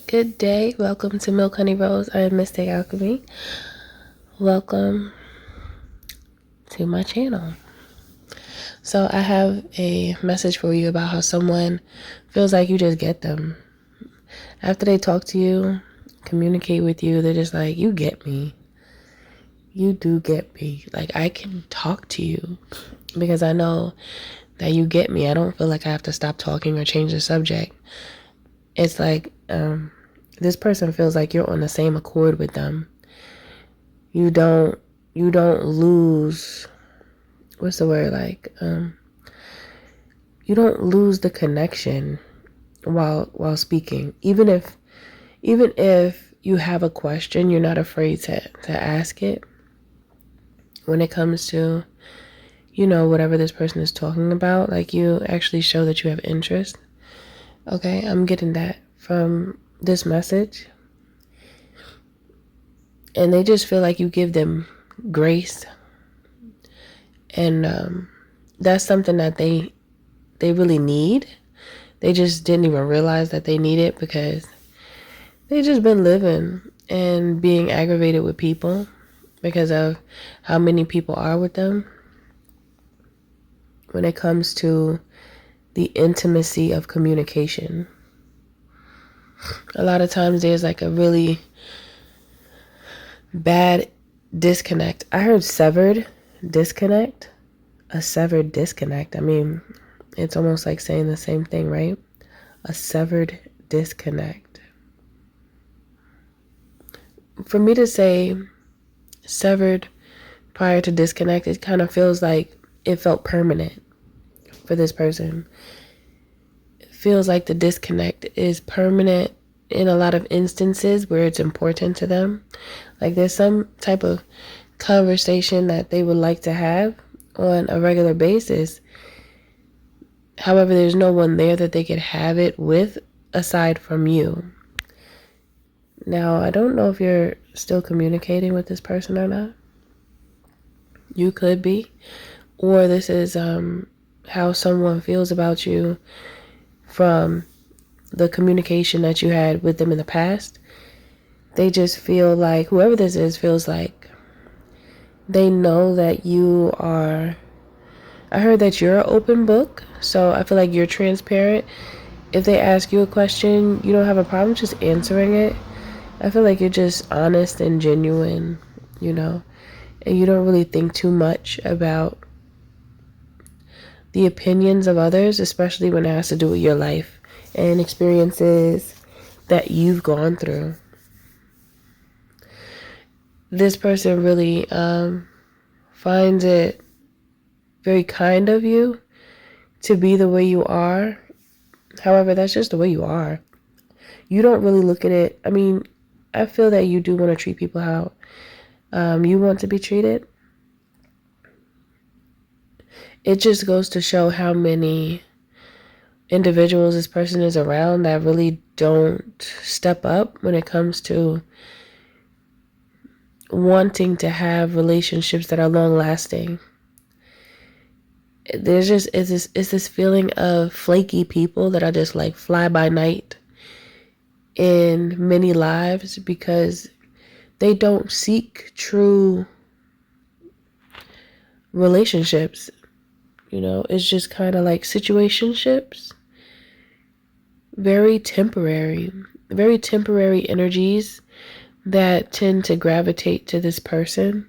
Good day. Welcome to Milk Honey Rose. I am Mystic Alchemy. Welcome to my channel. So I have a message for you about how someone feels like you just get them. After they talk to you, communicate with you, they're just like, you get me. You do get me. Like, I can talk to you because I know that you get me. I don't feel like I have to stop talking or change the subject. It's like this person feels like you're on the same accord with them. You don't lose, what's the word, like you don't lose the connection while speaking. Even if you have a question, you're not afraid to ask it when it comes to whatever this person is talking about. Like, you actually show that you have interest. Okay, I'm getting that from this message. And they just feel like you give them grace. And that's something that they really need. They just didn't even realize that they need it because they just been living and being aggravated with people because of how many people are with them. When it comes to the intimacy of communication, a lot of times there's like a really bad disconnect. I heard severed disconnect. A severed disconnect. I mean, it's almost like saying the same thing, right? A severed disconnect. For me to say severed prior to disconnect, it kind of feels like it felt permanent for this person. It feels like the disconnect is permanent in a lot of instances where it's important to them. Like, there's some type of conversation that they would like to have on a regular basis. However, there's no one there that they could have it with aside from you. Now, I don't know if you're still communicating with this person or not. You could be. Or this is how someone feels about you from the communication that you had with them in the past. They just feel like, whoever this is feels like they know that you are, I heard that you're an open book, so I feel like you're transparent. If they ask you a question, you don't have a problem just answering it. I feel like you're just honest and genuine, and you don't really think too much about the opinions of others, especially when it has to do with your life and experiences that you've gone through. This person really finds it very kind of you to be the way you are. However, that's just the way you are. You don't really look at it. I mean, I feel that you do want to treat people how you want to be treated. It just goes to show how many individuals this person is around that really don't step up when it comes to wanting to have relationships that are long lasting. There's just it's this feeling of flaky people that are just like fly by night in many lives because they don't seek true relationships. It's just kind of like situationships. Very temporary energies that tend to gravitate to this person.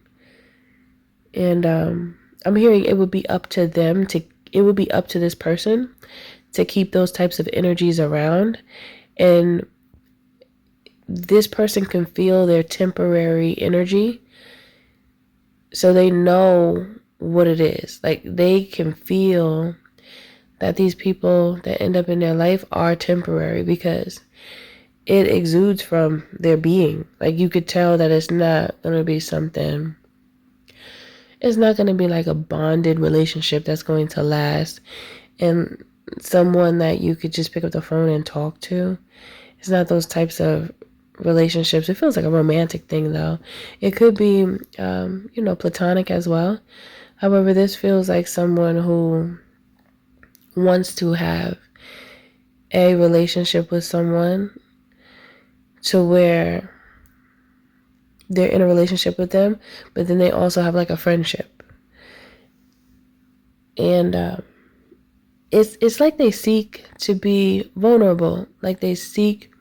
And I'm hearing it would be up to this person to keep those types of energies around. And this person can feel their temporary energy, so they know what it is. Like, they can feel that these people that end up in their life are temporary because it exudes from their being. Like, you could tell that it's not going to be like a bonded relationship that's going to last and someone that you could just pick up the phone and talk to. It's not those types of relationships. It feels like a romantic thing, though. It could be, platonic as well. However, this feels like someone who wants to have a relationship with someone to where they're in a relationship with them, but then they also have like a friendship. And it's like they seek to be vulnerable, like they seek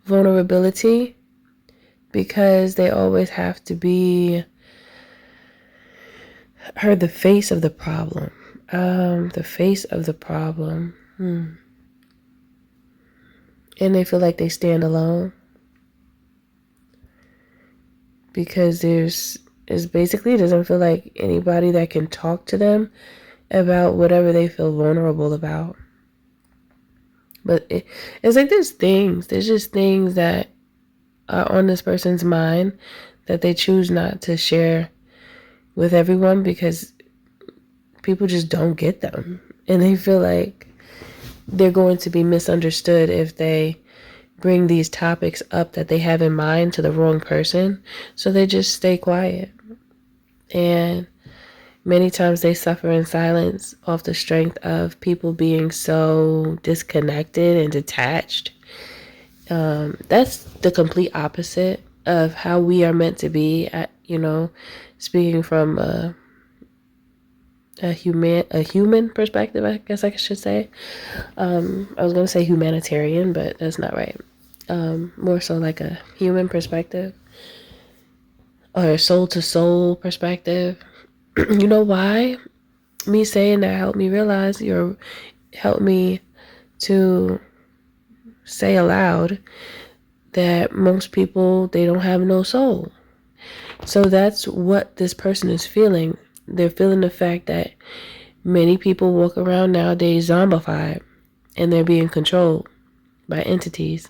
vulnerability because they always have to be the face of the problem. The face of the problem. And they feel like they stand alone because it basically doesn't feel like anybody that can talk to them about whatever they feel vulnerable about. But it's like there's just things that are on this person's mind that they choose not to share with everyone because people just don't get them. And they feel like they're going to be misunderstood if they bring these topics up that they have in mind to the wrong person. So they just stay quiet. And many times they suffer in silence off the strength of people being so disconnected and detached. That's the complete opposite of how we are meant to be, speaking from a human perspective, I guess I should say. I was going to say humanitarian, but that's not right. More so like a human perspective or a soul to soul perspective. You know why? Me saying that helped me realize, helped me to say aloud that most people, they don't have no soul. So that's what this person is feeling. They're feeling the fact that many people walk around nowadays zombified and they're being controlled by entities.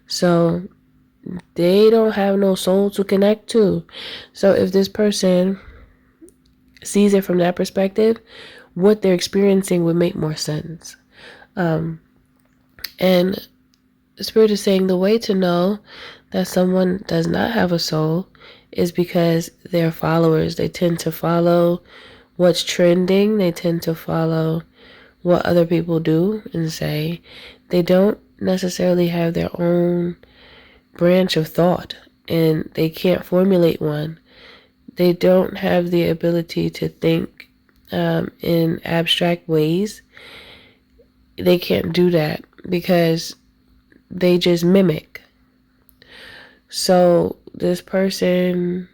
So they don't have no soul to connect to. So if this person sees it from that perspective, what they're experiencing would make more sense. And the Spirit is saying the way to know that someone does not have a soul is because they're followers. They tend to follow what's trending. They tend to follow what other people do and say. They don't necessarily have their own branch of thought, and they can't formulate one. They don't have the ability to think in abstract ways. They can't do that because they just mimic. So this person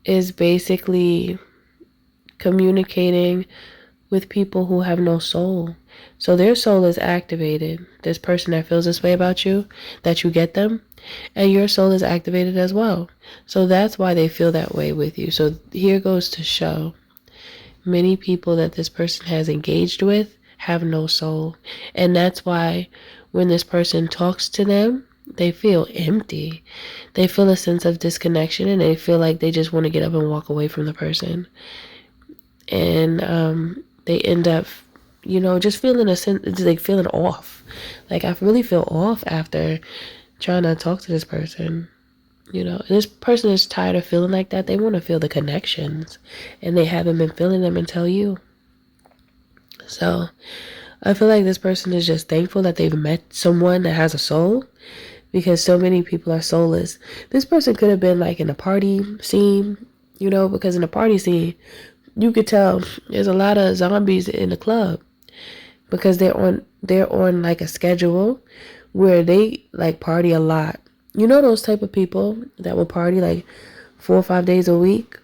is basically communicating with people who have no soul. So their soul is activated. This person that feels this way about you, that you get them, and your soul is activated as well. So that's why they feel that way with you. So here goes to show many people that this person has engaged with have no soul. And that's why when this person talks to them, they feel empty. They feel a sense of disconnection and they feel like they just want to get up and walk away from the person. And they end up, just feeling a sense, like feeling off. Like I really feel off after trying to talk to this person. This person is tired of feeling like that. They want to feel the connections and they haven't been feeling them until you. So I feel like this person is just thankful that they've met someone that has a soul, because so many people are soulless. This person could have been like in a party scene, because in a party scene, you could tell there's a lot of zombies in the club because they're on like a schedule where they like party a lot. Those type of people that will party like 4 or 5 days a week,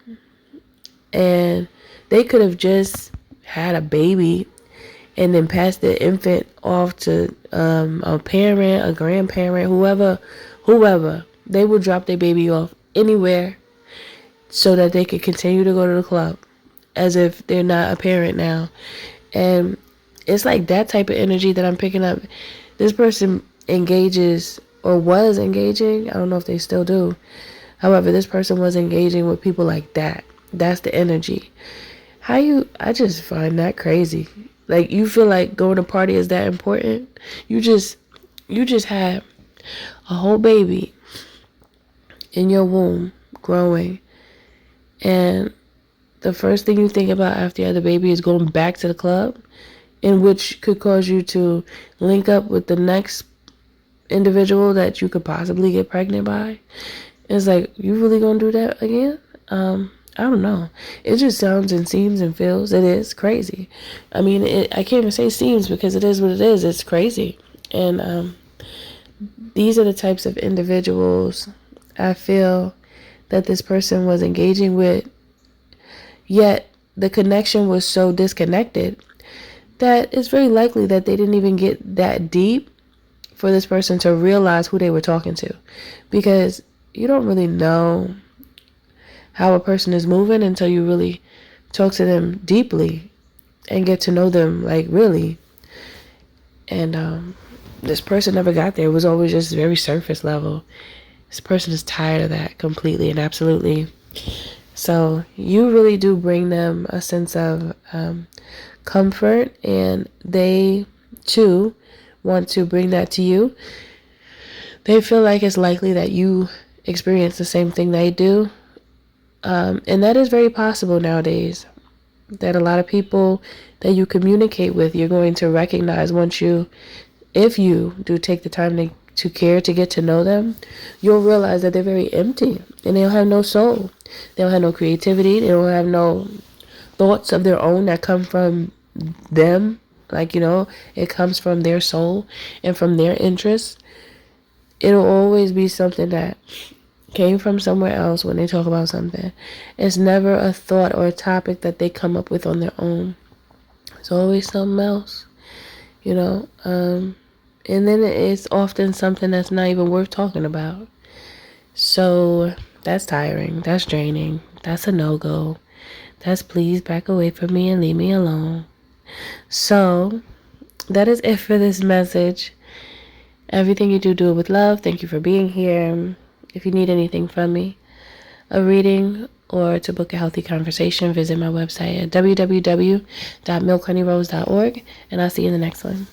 and they could have just had a baby and then pass the infant off to a parent, a grandparent, whoever. They would drop their baby off anywhere so that they could continue to go to the club as if they're not a parent now. And it's like that type of energy that I'm picking up. This person engages or was engaging. I don't know if they still do. However, this person was engaging with people like that. That's the energy. I just find that crazy. Like, you feel like going to party is that important? You just had a whole baby in your womb growing, and the first thing you think about after you have the baby is going back to the club, in which could cause you to link up with the next individual that you could possibly get pregnant by. It's like, you really gonna do that again? I don't know. It just sounds and seems and feels. It is crazy. I mean, I can't even say seems because it is what it is. It's crazy. And these are the types of individuals I feel that this person was engaging with, yet the connection was so disconnected that it's very likely that they didn't even get that deep for this person to realize who they were talking to, because you don't really know how a person is moving until you really talk to them deeply and get to know them, like, really. And this person never got there. It was always just very surface level. This person is tired of that completely and absolutely. So you really do bring them a sense of comfort, and they too want to bring that to you. They feel like it's likely that you experience the same thing they do. And that is very possible nowadays, that a lot of people that you communicate with, you're going to recognize if you do take the time to care to get to know them, you'll realize that they're very empty and they don't have no soul. They don't have no creativity. They don't have no thoughts of their own that come from them. Like, it comes from their soul and from their interests. It'll always be something that came from somewhere else when they talk about something. It's never a thought or a topic that they come up with on their own. It's always something else, and then it's often something that's not even worth talking about. So that's tiring. That's draining. That's a no-go. That's please back away from me and leave me alone. So that is it for this message. Everything you do, do it with love. Thank you for being here. If you need anything from me, a reading, or to book a healthy conversation, visit my website at www.milkhoneyrose.org, and I'll see you in the next one.